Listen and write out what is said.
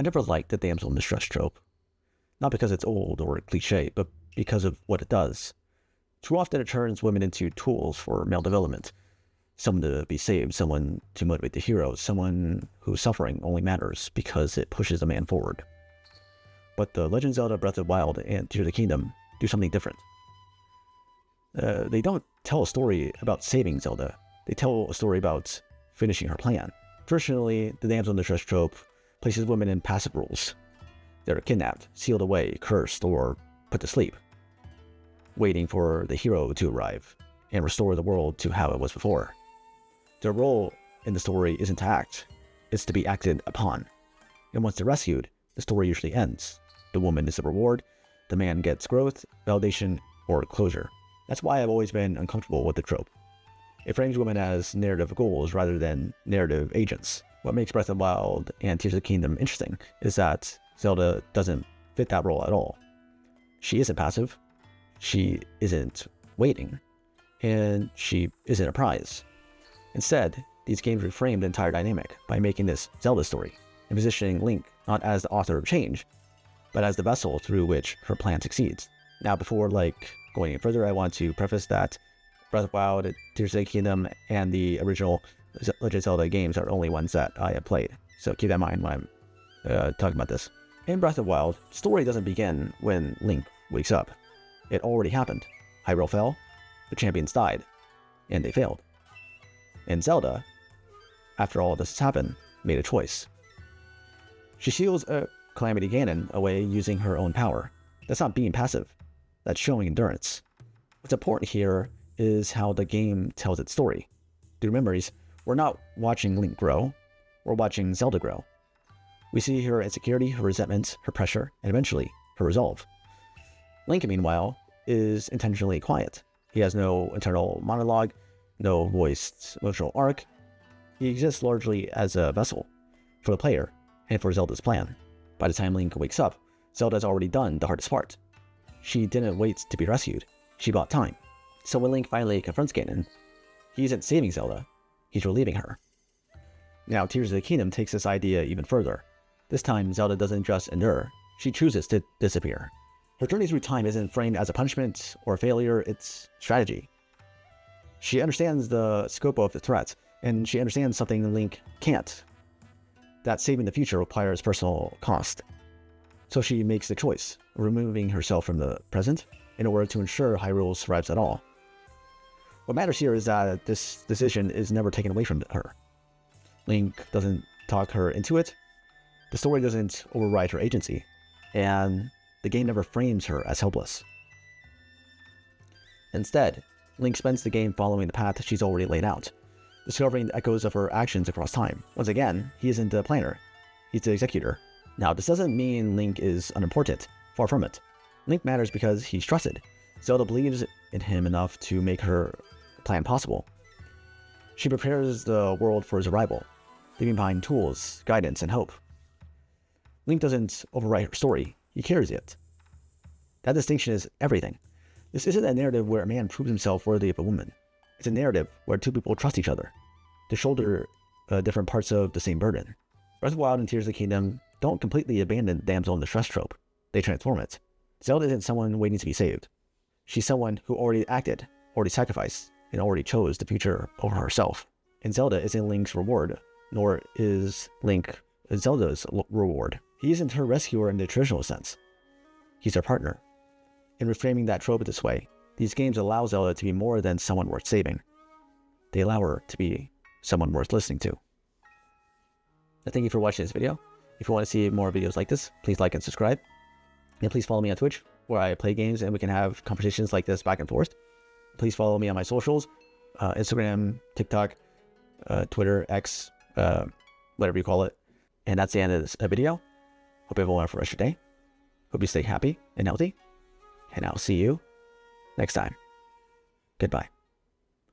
I never liked the damsel in distress trope. Not because it's old or cliche, but because of what it does. Too often it turns women into tools for male development. Someone to be saved, someone to motivate the hero, someone whose suffering only matters because it pushes a man forward. But the Legend of Zelda Breath of the Wild and Tears of the Kingdom do something different. They don't tell a story about saving Zelda. They tell a story about finishing her plan. Traditionally, the damsel in distress trope places women in passive roles. They're kidnapped, sealed away, cursed, or put to sleep, waiting for the hero to arrive and restore the world to how it was before. Their role in the story isn't to act, it's to be acted upon. And once they're rescued, the story usually ends. The woman is the reward, the man gets growth, validation, or closure. That's why I've always been uncomfortable with the trope. It frames women as narrative goals rather than narrative agents. What makes Breath of the Wild and Tears of the Kingdom interesting is that Zelda doesn't fit that role at all. She isn't passive, she isn't waiting, and she isn't a prize. Instead, these games reframe the entire dynamic by making this Zelda story and positioning Link not as the author of change, but as the vessel through which her plan succeeds. Now, before going any further, I want to preface that Breath of the Wild, Tears of the Kingdom, and the original Legend of Zelda games are the only ones that I have played. So keep that in mind when I'm talking about this. In Breath of the Wild, the story doesn't begin when Link wakes up. It already happened. Hyrule fell, the champions died, and they failed. And Zelda, after all this has happened, made a choice. She seals Calamity Ganon away using her own power. That's not being passive. That's showing endurance. What's important here is how the game tells its story. Through memories, we're not watching Link grow, we're watching Zelda grow. We see her insecurity, her resentment, her pressure, and eventually, her resolve. Link, meanwhile, is intentionally quiet. He has no internal monologue, no voiced emotional arc. He exists largely as a vessel for the player and for Zelda's plan. By the time Link wakes up, Zelda's already done the hardest part. She didn't wait to be rescued, she bought time. So when Link finally confronts Ganon, he isn't saving Zelda, he's relieving her. Now, Tears of the Kingdom takes this idea even further. This time, Zelda doesn't just endure, she chooses to disappear. Her journey through time isn't framed as a punishment or a failure, it's strategy. She understands the scope of the threat, and she understands something Link can't. That saving the future requires personal cost. So she makes the choice, removing herself from the present in order to ensure Hyrule survives at all. What matters here is that this decision is never taken away from her. Link doesn't talk her into it, the story doesn't override her agency, and the game never frames her as helpless. Instead, Link spends the game following the path she's already laid out, discovering the echoes of her actions across time. Once again, he isn't the planner, he's the executor. Now, this doesn't mean Link is unimportant, far from it. Link matters because he's trusted. Zelda believes in him enough to make her plan possible. She prepares the world for his arrival, leaving behind tools, guidance, and hope. Link doesn't overwrite her story, he carries it. That distinction is everything. This isn't a narrative where a man proves himself worthy of a woman. It's a narrative where two people trust each other, to shoulder different parts of the same burden. Breath of the Wild and Tears of the Kingdom don't completely abandon the damsel in distress trope, they transform it. Zelda isn't someone waiting to be saved. She's someone who already acted, already sacrificed, and already chose the future over herself. And Zelda isn't Link's reward, nor is Link Zelda's reward. He isn't her rescuer in the traditional sense. He's her partner. In reframing that trope this way, these games allow Zelda to be more than someone worth saving. They allow her to be someone worth listening to. Thank you for watching this video. If you want to see more videos like this, please like and subscribe. And please follow me on Twitch, where I play games and we can have conversations like this back and forth. Please follow me on my socials, Instagram, TikTok, Twitter, X, whatever you call it. And that's the end of this video. Hope everyone have a rest of your day. Hope you stay happy and healthy. And I'll see you next time. Goodbye.